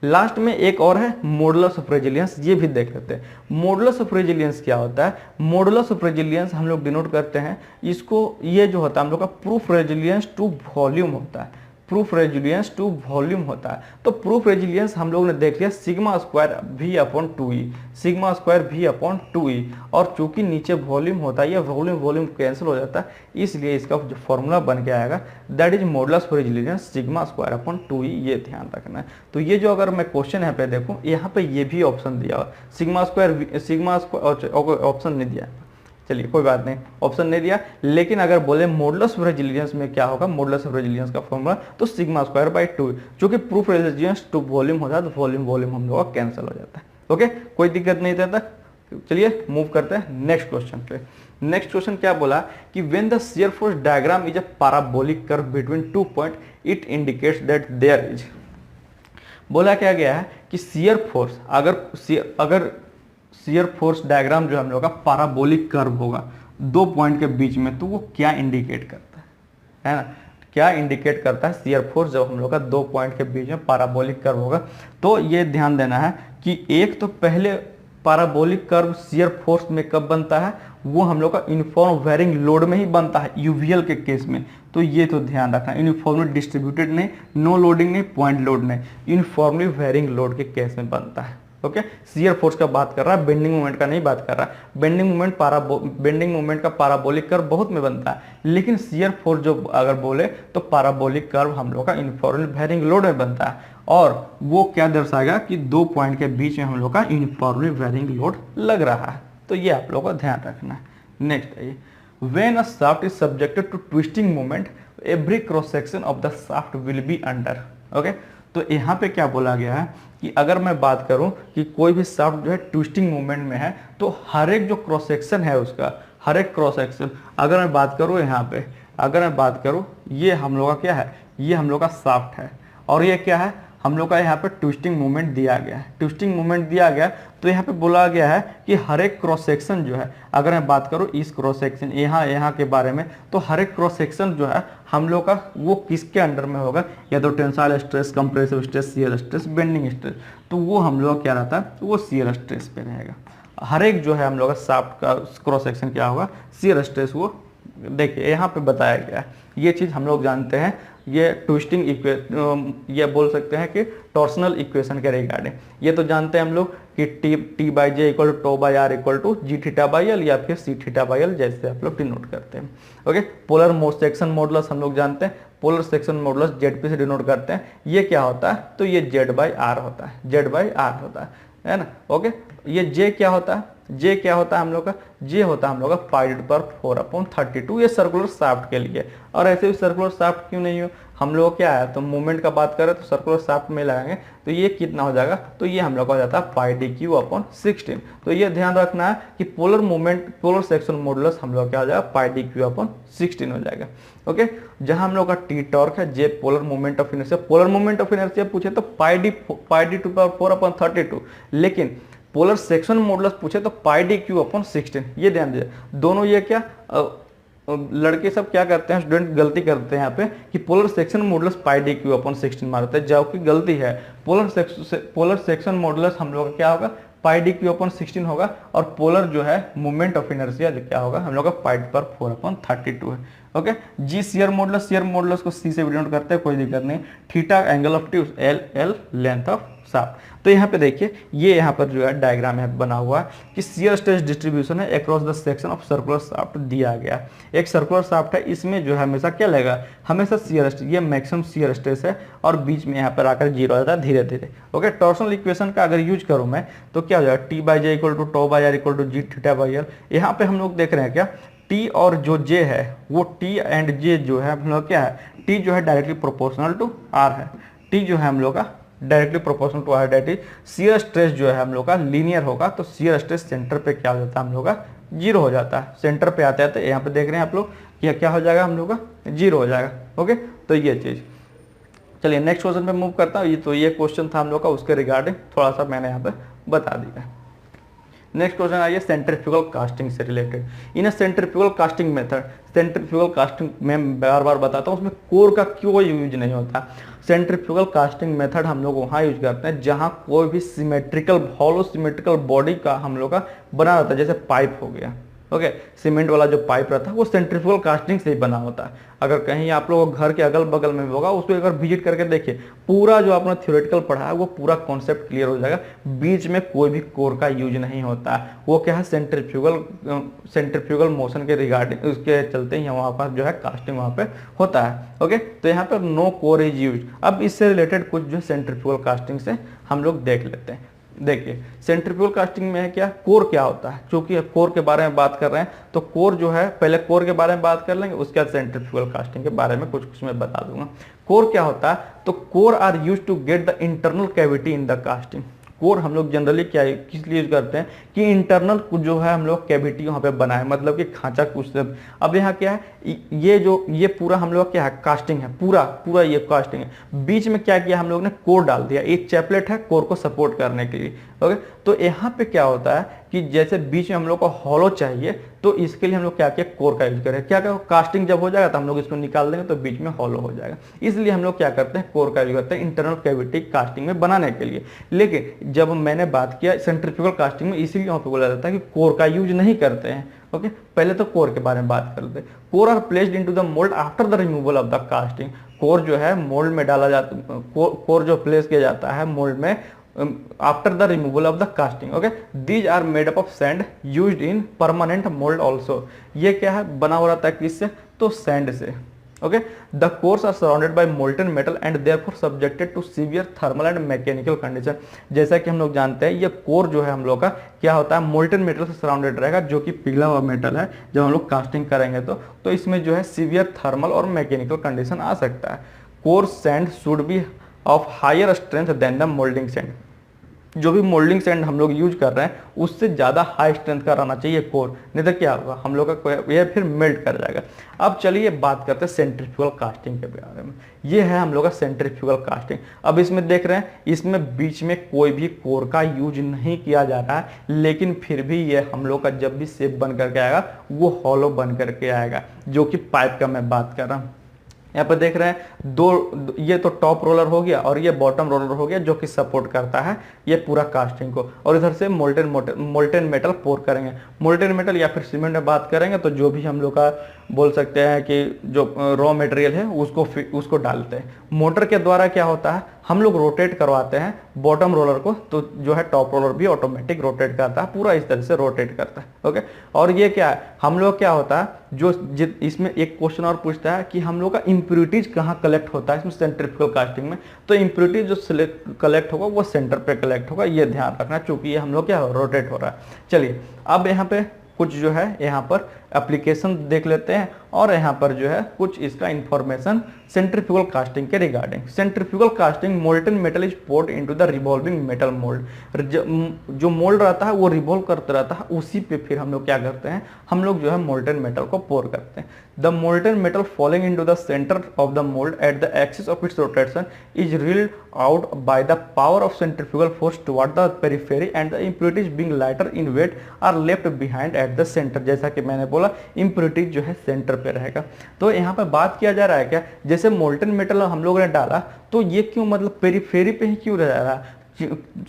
Last में एक और है मॉडुलस ऑफ रेजिलियंस, ये भी देख लेते हैं। मॉडुलस ऑफ रेजिलियंस क्या होता है, मॉडुलस ऑफ रेजिलियंस हम लोग डिनोट करते हैं इसको, ये जो होता है हम लोग का प्रूफ रेजिलियंस टू वॉल्यूम होता है, प्रूफ रेजिलियंस टू वॉल्यूम होता है। तो प्रूफ रेजिलियंस हम लोग ने देख लिया sigma square V upon 2E, sigma square V upon 2E, और चूंकि नीचे वॉल्यूम होता है, ये वॉल्यूम वॉल्यूम कैंसिल हो जाता है, इसलिए इसका जो फॉर्मूला बन के आएगा that is modulus of resilience sigma square upon 2E, ये ध्यान रखना है। तो ये जो अगर मैं क्वेश्चन यहाँ पे देखूँ, यहाँ पे ये भी ऑप्शन दिया हुआ, सिग्मा स्क्वायर ऑप्शन नहीं दिया, चलिए कोई बात नहीं, ऑप्शन नहीं दिया। लेकिन अगर बोले मॉडुलस ऑफ रेजिलियंस में क्या होगा, मॉडुलस ऑफ रेजिलियंस का फॉर्मूला तो सिग्मा स्क्वायर बाय 2, जो कि प्रूफ रेजिलियंस टू वॉल्यूम होता है, तो वॉल्यूम वॉल्यूम हम लोग का कैंसिल हो जाता है। ओके, कोई दिक्कत नहीं रहता। चलिए मूव करते हैं नेक्स्ट क्वेश्चन पे। नेक्स्ट क्वेश्चन क्या बोला कि when the shear force diagram is a parabolic curve between 2 point it indicates that there is, बोला क्या गया है कि शियर फोर्स, अगर शियर फोर्स डायग्राम जो हम लोग का पैराबोलिक कर्व होगा 2 पॉइंट के बीच में, तो वो क्या इंडिकेट करता है ना, क्या इंडिकेट करता है शियर फोर्स जब हम लोग का 2 पॉइंट के बीच में पैराबोलिक कर्व होगा। तो ये ध्यान देना है कि एक तो पहले पैराबोलिक कर्व शियर फोर्स में कब बनता है, वो हम लोग का यूनिफॉर्म वेरिंग लोड में ही बनता है यूवीएल के केस में। तो ये तो ध्यान रखना, यूनिफॉर्मली डिस्ट्रीब्यूटेड नहीं, नो लोडिंग नहीं, पॉइंट लोड नहीं, यूनिफॉर्मली वेरिंग लोड के केस में बनता है। ओके, शियर फोर्स का बात कर रहा है, बेंडिंग मोमेंट का नहीं बात कर रहा है। बेंडिंग मोमेंट का पैराबोलिक कर्व बहुत में बनता है, लेकिन शियर फोर्स जो अगर बोले तो पैराबोलिक कर्व हम लोग का यूनिफॉर्मली वेरिंग लोड में बनता है, और वो क्या दर्शाएगा कि 2 पॉइंट के बीच में हम लोग का यूनिफॉर्मली वेरिंग लोड लग रहा है। तो ये आप लोगों को ध्यान रखना है। नेक्स्ट है, when a shaft is subjected to twisting moment every cross section of the shaft will be under. Okay, तो यहाँ पे क्या बोला गया है कि अगर मैं बात करूं कि कोई भी शाफ्ट जो है ट्विस्टिंग मूवमेंट में है, तो हर एक जो क्रॉस सेक्शन है उसका, हर एक क्रॉस सेक्शन, अगर मैं बात करूं यहाँ पे, अगर मैं बात करूं, ये हम लोग का क्या है, ये हम लोग का शाफ्ट है, और ये क्या है, हम लोग का यहाँ पे ट्विस्टिंग मूवमेंट दिया गया है। ट्विस्टिंग मूवमेंट दिया गया, तो यहाँ पे बोला गया है कि हर एक क्रॉस सेक्शन जो है, अगर मैं बात करूँ इस क्रॉस सेक्शन यहाँ के बारे में, तो हर एक क्रॉस सेक्शन जो है हम लोग का वो किसके अंडर में होगा, या तो tensile stress, compressive stress, shear stress, bending stress, तो वो हम लोग क्या रहता है, वो शियर स्ट्रेस पे रहेगा। हर एक जो है हम लोग का शाफ्ट का क्रॉस सेक्शन क्या होगा, शियर स्ट्रेस, वो देखिए यहाँ पे बताया गया है। ये चीज़ हम लोग जानते हैं, ये ट्विस्टिंग ये बोल सकते हैं कि टॉर्सनल इक्वेशन के रिगार्डिंग, ये तो जानते हैं हम लोग कि T by J equal to tau by R equal to G theta by L या फिर सी थीटा बाई एल, जैसे आप लोग डिनोट करते हैं। ओके, पोलर सेक्शन मॉडुलस हम लोग जानते हैं, polar section modulus Z P से डिनोट करते हैं। ये क्या होता है, तो ये जेड बाई आर होता है, जेड बाई आर होता है ना। ओके, ये जे क्या होता है, जे क्या होता है हम लोग का, जे होता है हम लोग का पाई पर 4/32, ये सर्कुलर शाफ्ट के लिए। और ऐसे भी सर्कुलर शाफ्ट क्यों नहीं हो, हम लोग क्या है, तो मूवमेंट का बात करें तो सर्कुलर शाफ्ट में लगाएंगे तो ये कितना हो जाएगा, तो ये हम लोग का हो जाता है पाई डी क्यू अपॉन 16। तो ये ध्यान रखना है कि polar movement, polar section modulus हम लोग क्या हो जाएगा, पाई डी क्यू अपॉन 16 हो जाएगा। ओके, जहां हम लोग का टी टॉर्क है, J polar movement of inertia, polar movement of inertia पूछे तो पाई डी टू पावर 4/32, लेकिन पोलर सेक्शन मॉडुलस पूछे तो पाई डी क्यू अपॉन 16। ये ध्यान दीजिए, दोनों ये क्या लड़के सब क्या करते हैं, स्टूडेंट गलती करते हैं यहाँ पे कि पोलर सेक्शन मॉडुलस पाई डी क्यू अपॉन 16 मारते हैं, जबकि गलती है। पोलर सेक्शन मॉडुलस हम लोग का क्या होगा, पाई डी क्यू अपॉन 16 होगा, और पोलर जो है मूवमेंट ऑफ इनर्शिया जो क्या होगा हम लोग का पाई पर 4/32 है। ओके। जी शियर मॉडुलस को सी से डिनोट करते हैं, कोई दिक्कत नहीं। Theta angle of tube, L L length of shaft. तो यहाँ पे देखिए ये यहाँ पर जो है डायग्राम यहाँ बना हुआ है कि शियर स्ट्रेस डिस्ट्रीब्यूशन है across the section of circular shaft दिया गया। एक सर्कुलर शाफ्ट है, इसमें जो है हमेशा क्या लगेगा, हमेशा शियर स्ट्रेस, ये मैक्सिमम शियर स्ट्रेस है और बीच में यहाँ पर आकर जीरो आ जाता है धीरे धीरे। ओके, टॉर्सनल इक्वेशन का अगर यूज करूँ मैं तो क्या हो जाएगा, T by J equal to tau by R equal to G theta by L. यहाँ पे हम लोग देख रहे हैं क्या, टी और जो जे है वो टी एंड जे जो है हम लोग क्या है, टी जो है डायरेक्टली प्रोपोर्शनल टू आर है, टी जो है हम लोग का directly proportional to R, that is shear stress जो है हम लोग का लीनियर होगा, तो शियर स्ट्रेस सेंटर पे क्या हो जाता है हम लोग का, जीरो हो जाता है। सेंटर पे आते आते यहाँ पे देख रहे हैं आप लोग कि क्या हो जाएगा हम लोग का, जीरो हो जाएगा। ओके, तो ये चीज़, चलिए नेक्स्ट क्वेश्चन पे मूव करता हूँ। ये क्वेश्चन था हम लोग का, उसके रिगार्डिंग थोड़ा सा मैंने यहाँ पे बता दिया। नेक्स्ट क्वेश्चन आइए सेंट्रीफ्यूगल कास्टिंग से related. In centrifugal casting method, centrifugal casting में बार बार बताता हूँ उसमें कोर का क्यों यूज नहीं होता। सेंट्रीफ्यूगल कास्टिंग मेथड हम लोग वहाँ यूज करते हैं जहाँ कोई भी सिमेट्रिकल, हॉलो सिमेट्रिकल बॉडी का हम लोग का बना होता है, जैसे पाइप हो गया। ओके, सीमेंट वाला जो पाइप रहता है वो सेंट्रीफ्यूगल कास्टिंग से ही बना होता है। अगर कहीं आप लोग घर के अगल बगल में भी होगा, उसको एक बार विजिट करके देखिए, पूरा जो आपने थ्योरेटिकल पढ़ा है वो पूरा कॉन्सेप्ट क्लियर हो जाएगा। बीच में कोई भी कोर का यूज नहीं होता है। वो क्या है, सेंट्रीफ्यूगल मोशन के रिगार्डिंग उसके चलते ही वहाँ पर जो है कास्टिंग वहाँ पे होता है। ओके, तो यहाँ पर नो कोर इज यूज। अब इससे रिलेटेड कुछ जो सेंट्रीफ्यूगल कास्टिंग से हम लोग देख लेते हैं। देखिए सेंट्रीफ्यूगल कास्टिंग में है क्या, कोर क्या होता है, क्योंकि कोर के बारे में बात कर रहे हैं तो कोर जो है, पहले कोर के बारे में बात कर लेंगे, उसके बाद सेंट्रीफ्यूगल कास्टिंग के बारे में कुछ मैं बता दूंगा। कोर क्या होता है, तो core are use to get the internal cavity in the casting. Core हम लोग जनरली क्या किस लिए यूज करते हैं कि इंटरनल जो है हम लोग कैविटी वहाँ पे बनाए, मतलब कि खांचा कुछ। अब यहाँ क्या है, ये पूरा हम लोग क्या है, कास्टिंग है, पूरा ये कास्टिंग है। बीच में क्या किया हम लोग ने, कोर डाल दिया, एक चैपलेट है कोर को सपोर्ट करने के लिए। ओके, तो यहाँ पे क्या होता है कि जैसे बीच में हम लोग को हॉलो चाहिए, तो इसके लिए हम लोग क्या किया, कोर का यूज करें। क्या कास्टिंग जब हो जाएगा तो हम लोग इसको निकाल देंगे तो बीच में हॉलो हो जाएगा, इसलिए हम लोग क्या करते हैं, कोर का यूज करते हैं इंटरनल कैविटी कास्टिंग में बनाने के लिए। लेकिन जब मैंने बात किया सेंट्रीफ्यूगल कास्टिंग में, इसीलिए वहाँ पे बोला जाता है कि कोर का यूज नहीं करते हैं। ओके, पहले तो कोर के बारे में बात करते हैं। Core are placed into the mould after the removal of the casting. Core जो है मोल्ड में डाला जाता, कोर जो प्लेस किया जाता है मोल्ड में after the removal of the casting. Okay, these are made up of sand used in permanent mould also. ये क्या है, बना हुआ रहता है किससे, तो सैंड से। Okay, the cores are surrounded by molten metal and therefore subjected to severe thermal and mechanical condition. जैसा कि हम लोग जानते हैं ये कोर जो है हम लोग का क्या होता है, मोल्टन मेटल से सराउंडेड रहेगा, जो कि पिघला हुआ मेटल है। जब हम लोग कास्टिंग करेंगे तो इसमें जो है सीवियर थर्मल और मैकेनिकल कंडीशन आ सकता है। Core sand should be of higher strength than the moulding sand. जो भी मोल्डिंग सैंड हम लोग यूज कर रहे हैं उससे ज़्यादा हाई स्ट्रेंथ का रहना चाहिए कोर, नहीं तो क्या होगा, हम लोग का ये फिर मेल्ट कर जाएगा। अब चलिए बात करते हैं सेंट्रीफ्यूगल कास्टिंग के बारे में। ये है हम लोग का सेंट्रीफ्यूगल कास्टिंग। अब इसमें देख रहे हैं, इसमें बीच में कोई भी कोर का यूज नहीं किया जा रहा है, लेकिन फिर भी ये हम लोग का जब भी शेप बन करके आएगा वो हॉलो बन करके आएगा, जो कि पाइप का मैं बात कर रहा हूँ। यहाँ पर देख रहे हैं दो, ये तो टॉप रोलर हो गया और ये बॉटम रोलर हो गया, जो कि सपोर्ट करता है ये पूरा कास्टिंग को। और इधर से मोल्टेन मेटल पोर करेंगे। मोल्टेन मेटल या फिर सीमेंट में बात करेंगे तो जो भी हम लोग का बोल सकते हैं कि जो रॉ मटेरियल है उसको डालते हैं। मोटर के द्वारा क्या होता है, हम लोग रोटेट करवाते हैं बॉटम रोलर को, तो जो है टॉप रोलर भी ऑटोमेटिक रोटेट करता है, पूरा इस तरह से रोटेट करता है। ओके, और ये क्या है, हम लोग क्या होता है, जो इसमें एक क्वेश्चन और पूछता है कि हम लोग का इम्प्यूरिटीज कहाँ कलेक्ट होता है इसमें सेंट्रीफ्यूगल कास्टिंग में। तो इम्प्यूरिटीज जो कलेक्ट होगा वो सेंटर पे कलेक्ट होगा, ये ध्यान रखना, चूंकि ये हम लोग क्या रोटेट हो रहा है। चलिए अब यहाँ पे कुछ जो है यहाँ पर एप्लीकेशन देख लेते हैं, और यहाँ पर जो है कुछ इसका इंफॉर्मेशन सेंट्रीफ्यूगल कास्टिंग के regarding. Centrifugal casting, molten metal is poured into the revolving metal mould. जो मोल्ड रहता है वो रिवॉल्व करता रहता है, उसी पे फिर हम लोग क्या करते हैं, हम लोग जो है मोल्टन मेटल को पोर करते हैं। The molten metal falling into the centre of the mould at the axis of its rotation is reeled out by the power of centrifugal force toward the periphery and the impurities being lighter in weight are left behind at the centre. जैसा कि मैंने बोला impurities जो है centre पे रहेगा। तो यहाँ पर बात किया जा रहा है क्या, जैसे मोल्टन मेटल हम लोगों ने डाला तो ये क्यों, मतलब पेरिफेरी पे ही क्यों रह रहा है,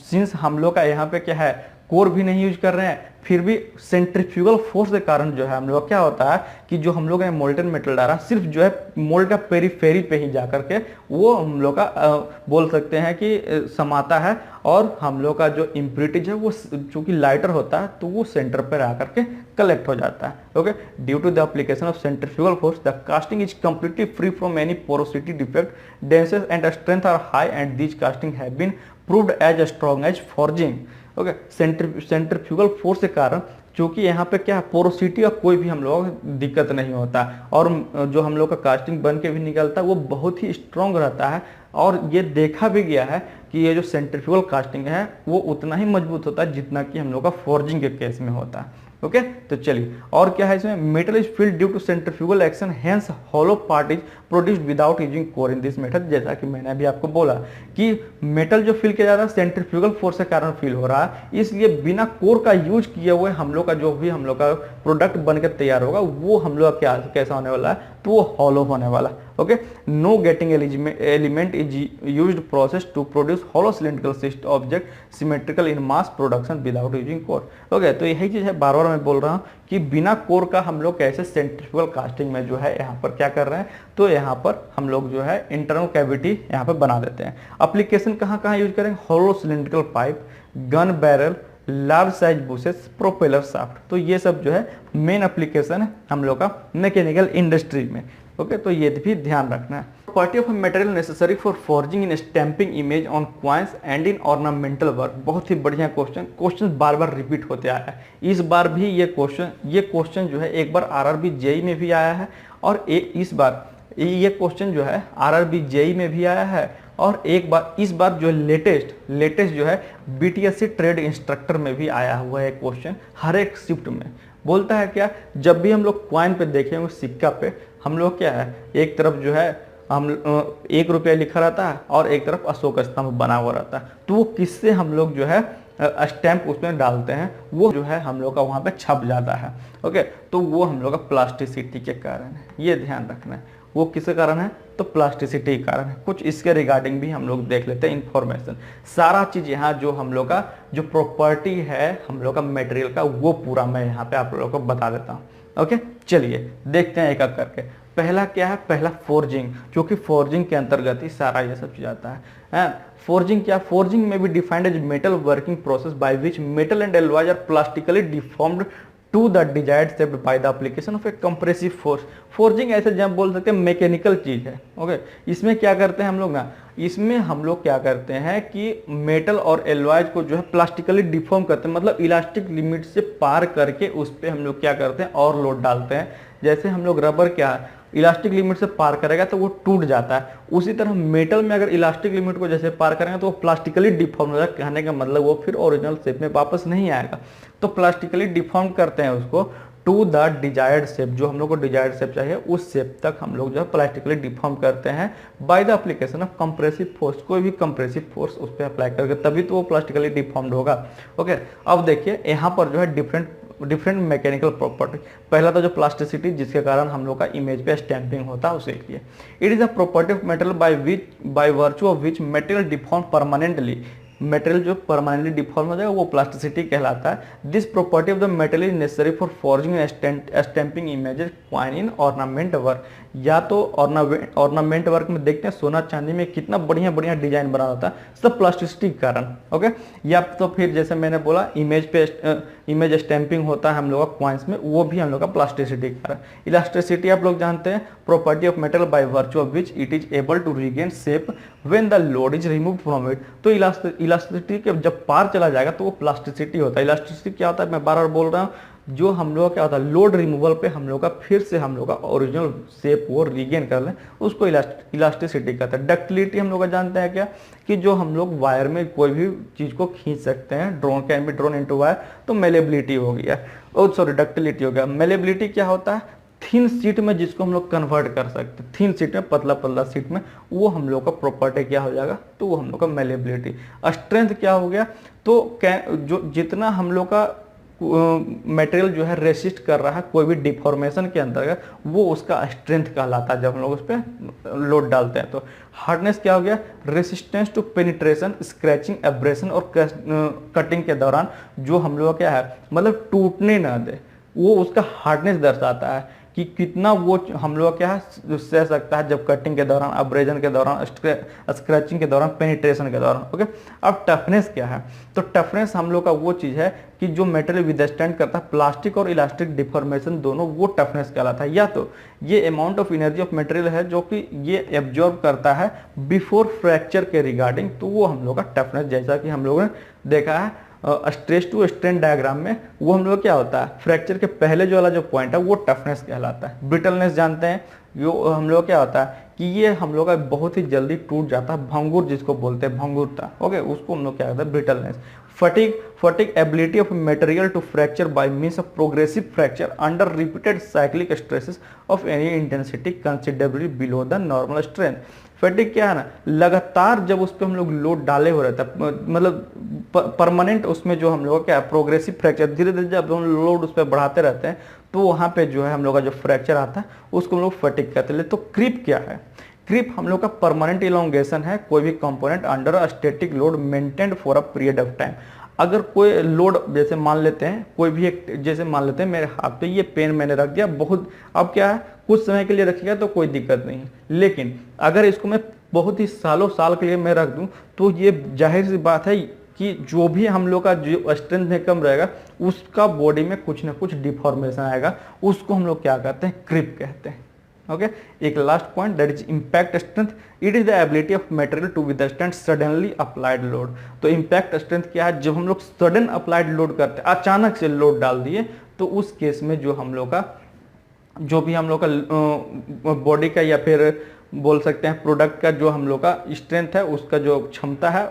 सिंस हम लोग का यहाँ पे क्या है, कोर भी नहीं यूज कर रहे हैं, फिर भी सेंट्रीफ्यूगल फोर्स के कारण जो है हम लोग क्या होता है कि जो हम लोग ने मोल्टन मेटल डाला सिर्फ जो है मोल्ड का पेरीफेरी पे ही जा करके वो हम लोग का बोल सकते हैं कि समाता है, और हम लोग का जो इम्प्योरिटीज है वो चूंकि लाइटर होता है तो वो सेंटर पर आकर के कलेक्ट हो जाता है। Okay, due to the application of centrifugal force the casting is completely free from any porosity defect, densities and strength are high and these castings have been proved as strong as forging. Okay, centrifugal force के कारण चूंकि यहाँ पे क्या porosity का कोई भी हम लोग दिक्कत नहीं होता, और जो हम लोग का कास्टिंग बन के भी निकलता है वो बहुत ही स्ट्रॉन्ग रहता है, और ये देखा भी गया है कि ये जो सेंट्रीफ्यूगल कास्टिंग है वो उतना ही मजबूत होता है जितना कि हम लोग का फॉर्जिंग के केस में होता है। ओके, तो चलिए और क्या है इसमें, metal is filled due to centrifugal action, hence hollow part is produced without using core in this method. जैसा कि मैंने अभी आपको बोला कि मेटल जो फिल किया जा रहा है सेंट्रीफ्यूगल फोर्स के कारण फिल हो रहा है, इसलिए बिना कोर का यूज किए हुए हम लोग का जो भी हम लोग का प्रोडक्ट बनकर तैयार होगा वो हम लोग का कैसा होने वाला है, तो वो हॉलो होने वाला। Okay, no gating element is used process to produce hollow cylindrical object symmetrical in mass production without using core. Okay, तो यही चीज है, बार बार मैं बोल रहा हूँ कि बिना कोर का हम लोग कैसे सेंट्रीफ्यूगल कास्टिंग में जो है यहाँ पर क्या कर रहे हैं, तो यहाँ पर हम लोग जो है इंटरनल कैविटी यहाँ पर बना देते हैं। एप्लीकेशन कहाँ कहाँ यूज करेंगे, hollow cylindrical pipe, gun barrel, large size bushes, propeller shaft, तो ये सब जो है मेन एप्लीकेशन है हम लोग का मैकेनिकल इंडस्ट्री में। ओके, तो ये भी ध्यान रखना है। Property of material necessary for forging in stamping image on coins and in ornamental work. बहुत ही बढ़िया क्वेश्चन बार बार रिपीट होते आया है। इस बार भी ये क्वेश्चन जो है एक बार आरआरबी जेई में भी आया है, और इस बार ये क्वेश्चन जो है आरआरबी जेई में भी आया है, और एक बार इस बार जो लेटेस्ट जो है बीटीएससी ट्रेड इंस्ट्रक्टर में भी आया हुआ है क्वेश्चन। हर एक शिफ्ट में बोलता है क्या, जब भी हम लोग क्वाइन पे देखेंगे सिक्का पे हम लोग क्या है, एक तरफ जो है हम 1 रुपया लिखा रहता है और एक तरफ अशोक स्तंभ बना हुआ रहता है, तो वो किससे हम लोग जो है स्टैंप उसमें डालते हैं, वो जो है हम लोग का वहाँ पे छप जाता है। ओके, तो वो हम लोग का प्लास्टिसिटी के कारण है, ये ध्यान रखना है। वो किसके कारण है, तो प्लास्टिसिटी के कारण है। कुछ इसके रिगार्डिंग भी हम लोग देख लेते हैं इन्फॉर्मेशन। सारा चीज यहाँ जो हम लोग का जो प्रॉपर्टी है हम लोग का मटेरियल का वो पूरा मैं यहाँ पे आप लोगों को बता देता हूँ। ओके, चलिए देखते हैं एक एक करके। पहला क्या है, पहला फोर्जिंग, क्योंकि फोर्जिंग के अंतर्गत ही सारा ये सब चीज आता है। फोर्जिंग क्या, फोर्जिंग में भी defined as metal working process by which metal and alloys are plastically deformed to the desired shape by the application of a compressive force. Forging ऐसे जब बोल सकते हैं मैकेनिकल चीज है। ओके, इसमें क्या करते हैं हम लोग ना, इसमें हम लोग क्या करते हैं कि मेटल और एलॉयज को जो है प्लास्टिकली डिफॉर्म करते हैं, मतलब इलास्टिक लिमिट से पार करके उस पर हम लोग क्या करते हैं और लोड डालते हैं। जैसे हम लोग रबर क्या इलास्टिक लिमिट से पार करेगा तो वो टूट जाता है, उसी तरह मेटल में अगर इलास्टिक लिमिट को जैसे पार करेंगे तो वो प्लास्टिकली डिफॉर्म हो जाएगा। कहने का मतलब वो फिर ओरिजिनल शेप में वापस नहीं आएगा, तो प्लास्टिकली डिफॉर्म करते हैं उसको टू द डिजायर्ड शेप, जो हम लोग को डिजायर्ड शेप चाहिए उस शेप तक हम लोग जो है प्लास्टिकली डिफॉर्म करते हैं bye the application of compressive force. कोई भी कंप्रेसिव फोर्स उस पर अप्लाई करके तभी तो वो प्लास्टिकली डिफॉर्म्ड होगा। ओके, अब देखिए यहाँ पर जो है डिफरेंट मैकेनिकल प्रॉपर्टी। पहला तो जो प्लास्टिसिटी जिसके कारण हम लोग का इमेज पे स्टैंपिंग होता है उसे लिए। It is a property of material bye virtue of which material deform permanently. Material जो परमानेंटली डिफॉर्म हो जाएगा वो प्लास्टिसिटी कहलाता है। This property of the material is necessary for forging stamping images coin in ornament work. या तो ornament work में देखते हैं सोना चांदी में कितना बढ़िया बढ़िया डिजाइन बना होता है, सब प्लास्टिसिटी के कारण। ओके, या तो फिर जैसे मैंने बोला इमेज स्टैंपिंग होता है हम लोग का क्वाइंस में, वो भी हम लोग का प्लास्टिसिटी के कारण। इलास्टिसिटी आप लोग जानते हैं, property of metal by virtue of which it is able to regain shape when the load is removed from it. तो इलास्टिसिटी के जब पार चला जाएगा तो वो प्लास्टिसिटी होता है। इलास्टिसिटी क्या होता है, मैं बार बार बोल रहा हूँ, जो हम लोग क्या होता है लोड रिमूवल पे हम लोग का फिर से हम लोग का ओरिजिनल शेप वो रीगेन कर लें, उसको इलास्टिसिटी कहते हैं। डक्टिलिटी हम लोग का जानते हैं क्या, कि जो हम लोग वायर में कोई भी चीज को खींच सकते हैं, drone can be drone into wire, तो मेलेबिलिटी हो गया, डक्टिलिटी हो गया। मेलेबिलिटी क्या होता है, थिन सीट में जिसको हम लोग कन्वर्ट कर सकते हैं, थिन सीट में पतला पतला सीट में, वो हम लोग का प्रॉपर्टी क्या हो जाएगा, तो वो हम लोग का मेलेबिलिटी। स्ट्रेंथ क्या हो गया, तो जो जितना हम लोग का मटेरियल जो है रेसिस्ट कर रहा है कोई भी डिफॉर्मेशन के अंतर्गत, वो उसका स्ट्रेंथ कहलाता है जब हम लोग उस पर लोड डालते हैं। तो हार्डनेस क्या हो गया, resistance to penetration, scratching, abrasion और कटिंग के दौरान जो हम लोग क्या है मतलब टूटने ना दे, वो उसका हार्डनेस दर्शाता है कि कितना वो हम लोग क्या है सह सकता है जब कटिंग के दौरान, अब्रेजन के दौरान, स्क्रैचिंग के दौरान, पेनिट्रेशन के दौरान। ओके, अब टफनेस क्या है, तो टफनेस हम लोग का वो चीज़ है कि जो मटेरियल विदस्टैंड करता है प्लास्टिक और इलास्टिक डिफॉर्मेशन दोनों, वो टफनेस कहलाता है। या तो ये amount of energy of material है जो कि ये एब्जॉर्ब करता है बिफोर फ्रैक्चर के रिगार्डिंग, तो वो हम लोग का टफनेस, जैसा कि हम लोगों ने देखा है स्ट्रेस टू स्ट्रेन डायग्राम में, वो हम लोग क्या होता है फ्रैक्चर के पहले जो वाला जो पॉइंट है वो टफनेस कहलाता है। ब्रिटलनेस जानते हैं, जो हम लोग क्या होता है कि ये हम लोग का बहुत ही जल्दी टूट जाता है, भंगुर जिसको बोलते हैं, भंगुरता। ओके, उसको हम लोग क्या कहते हैं brittleness. Fatigue ability of material to fracture by means of progressive fracture under repeated cyclic stresses of any intensity considerably below the normal strength. Fatigue क्या है ना, लगातार जब उस पर हम लोग लोड डाले हो रहता है, मतलब परमानेंट उसमें जो हम लोग क्या प्रोग्रेसिव फ्रैक्चर, धीरे धीरे जब हम लोड उस पर बढ़ाते रहते हैं तो वहाँ पे जो है हम लोग का जो फ्रैक्चर आता है उसको हम लोग फटीग कहते हैं। तो क्रीप क्या है, क्रीप हम लोग का परमानेंट इलोंगेशन है कोई भी component under a static load maintained for a period of time. अगर कोई लोड, जैसे मान लेते हैं कोई भी एक, जैसे मान लेते हैं मेरे हाथ पे ये पेन मैंने रख दिया बहुत, अब क्या है कुछ समय के लिए रखिएगा तो कोई दिक्कत नहीं है, लेकिन अगर इसको मैं बहुत ही सालों साल के लिए मैं रख दूं तो ये जाहिर सी बात है कि जो भी हम लोग का जो स्ट्रेंथ में कम रहेगा उसका बॉडी में कुछ ना कुछ डिफॉर्मेशन आएगा, उसको हम लोग क्या कहते हैं क्रीप कहते हैं। ओके, एक last point that is impact strength, it is the ability of material to withstand suddenly applied load. तो इम्पैक्ट स्ट्रेंथ क्या है, जब हम लोग सडन अप्लाइड लोड करते हैं, अचानक से लोड डाल दिए, तो उस केस में जो हम लोग का जो भी हम लोग का बॉडी का या फिर बोल सकते हैं प्रोडक्ट का जो हम लोग का स्ट्रेंथ है, उसका जो क्षमता है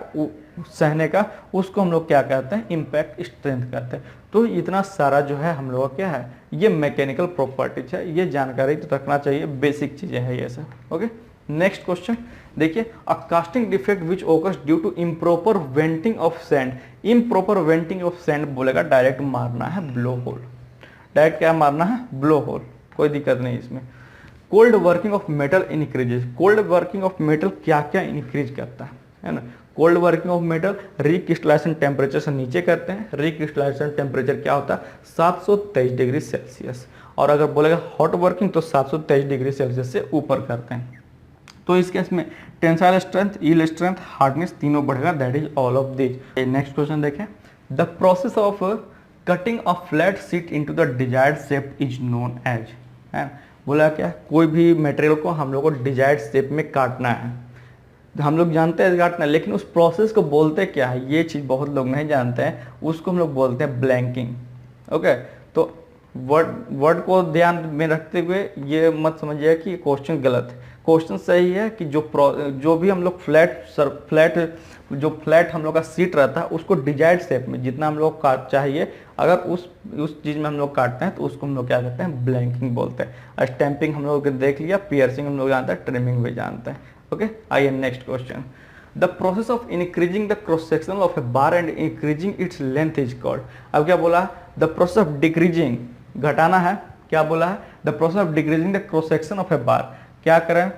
सहने का, उसको हम लोग क्या कहते हैं इम्पैक्ट स्ट्रेंथ कहते हैं। तो इतना सारा जो है हम लोग का क्या है ये मैकेनिकल प्रॉपर्टीज है, ये जानकारी तो रखना चाहिए, बेसिक चीजें हैं ये सब। ओके, नेक्स्ट क्वेश्चन देखिए, a casting defect which occurs due to improper venting of sand. Improper venting of sand बोलेगा डायरेक्ट मारना है ब्लो होल, डायरेक्ट क्या मारना है ब्लो होल, कोई दिक्कत नहीं इसमें। Cold working of metal increases, cold working of metal क्या क्या इंक्रीज करता है ना। Cold working of metal recrystallisation temperature से नीचे करते हैं, रिक्रिस्टलाइजेशन टेम्परेचर क्या होता है 723 डिग्री सेल्सियस, और अगर बोलेगा हॉट वर्किंग तो 723 डिग्री सेल्सियस से ऊपर करते हैं। तो इस केस में tensile strength, yield strength, hardness तीनों बढ़ेगा, that is all of this. Next question देखें, the process of cutting a flat sheet into the desired shape is known as, है बोला क्या, कोई भी मटेरियल को हम लोग को डिजायर्ड शेप में काटना है, हम लोग जानते हैं काटना, लेकिन उस प्रोसेस को बोलते क्या है ये चीज़ बहुत लोग नहीं जानते हैं, उसको हम लोग बोलते हैं ब्लैंकिंग। ओके, तो वर्ड को ध्यान में रखते हुए ये मत समझिए कि क्वेश्चन गलत है, क्वेश्चन सही है कि जो भी हम लोग फ्लैट हम लोग का सीट रहता है उसको डिजायर्ड शेप में जितना हम लोग काट चाहिए, अगर उस चीज़ में हम लोग काटते हैं तो उसको हम लोग क्या कहते हैं ब्लैंकिंग बोलते हैं। स्टैंपिंग हम लोग देख लिया, पियर्सिंग हम लोग जानते हैं, ट्रिमिंग भी जानते हैं। ओके, आइए next question, the process of increasing the cross section of a bar and increasing its length is called. अब क्या बोला, द प्रोसेस ऑफ डिक्रीजिंग, घटाना है, क्या बोला है the process of decreasing the cross section of a bar, क्या करें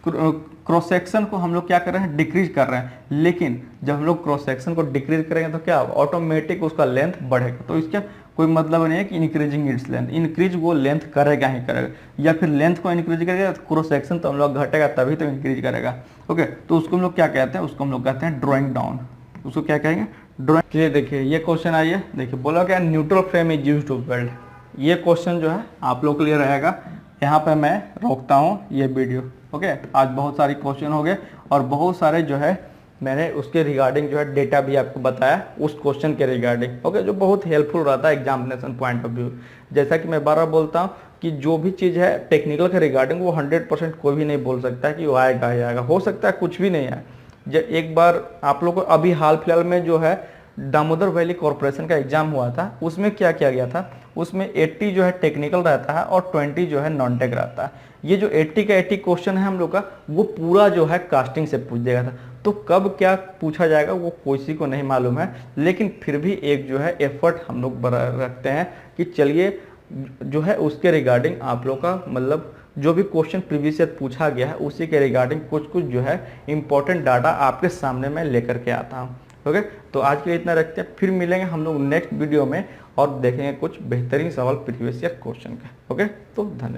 क्रॉस सेक्शन को हम लोग क्या कर रहे हैं डिक्रीज कर रहे हैं, लेकिन जब हम लोग क्रॉस सेक्शन को डिक्रीज करेंगे तो क्या ऑटोमेटिक उसका लेंथ बढ़ेगा, तो इसका कोई मतलब नहीं है कि इंक्रीजिंग इट्स लेंथ, इंक्रीज वो लेंथ करेगा ही करेगा, या फिर लेंथ को इंक्रीज करेगा तो क्रॉस सेक्शन तो हम लोग घटेगा तभी तो इंक्रीज करेगा। ओके, तो उसको हम लोग क्या कहते हैं, उसको हम लोग कहते हैं ड्रॉइंग डाउन, उसको क्या कहेंगे ड्रॉइंग। चलिए देखिए ये क्वेश्चन आइए, देखिए बोला क्या neutral frame is used to weld, ये क्वेश्चन जो है आप लोग के लिए रहेगा, यहाँ पे मैं रोकता हूँ ये वीडियो। ओके, आज बहुत सारे क्वेश्चन हो गए और बहुत सारे जो है मैंने उसके रिगार्डिंग जो है डेटा भी आपको बताया उस क्वेश्चन के रिगार्डिंग। ओके, जो बहुत हेल्पफुल रहता है एग्जामिनेशन पॉइंट ऑफ व्यू। जैसा कि मैं बार बार बोलता हूँ कि जो भी चीज़ है टेक्निकल के रिगार्डिंग वो 100% कोई भी नहीं बोल सकता है कि वो आएगा ही आएगा, हो सकता है कुछ भी नहीं आए। जब एक बार आप लोग को अभी हाल फिलहाल में जो है दामोदर वैली कॉरपोरेशन का एग्जाम हुआ था, उसमें क्या किया गया था, उसमें 80 जो है टेक्निकल रहता है और 20 जो है नॉन टेक रहता है। ये जो 80 का 80 क्वेश्चन है हम लोग का वो पूरा जो है कास्टिंग से पूछ देगा था, तो कब क्या पूछा जाएगा वो किसी को नहीं मालूम है, लेकिन फिर भी एक जो है एफर्ट हम लोग रखते हैं कि चलिए जो है उसके रिगार्डिंग आप लोग का मतलब जो भी क्वेश्चन प्रीवियस ईयर पूछा गया है उसी के रिगार्डिंग कुछ कुछ जो है इंपॉर्टेंट डाटा आपके सामने मैं लेकर के आता हूँ। ओके, तो आज के लिए इतना रखते हैं, फिर मिलेंगे हम लोग नेक्स्ट वीडियो में और देखेंगे कुछ बेहतरीन सवाल प्रीवियस ईयर क्वेश्चन का। ओके, तो धन्यवाद।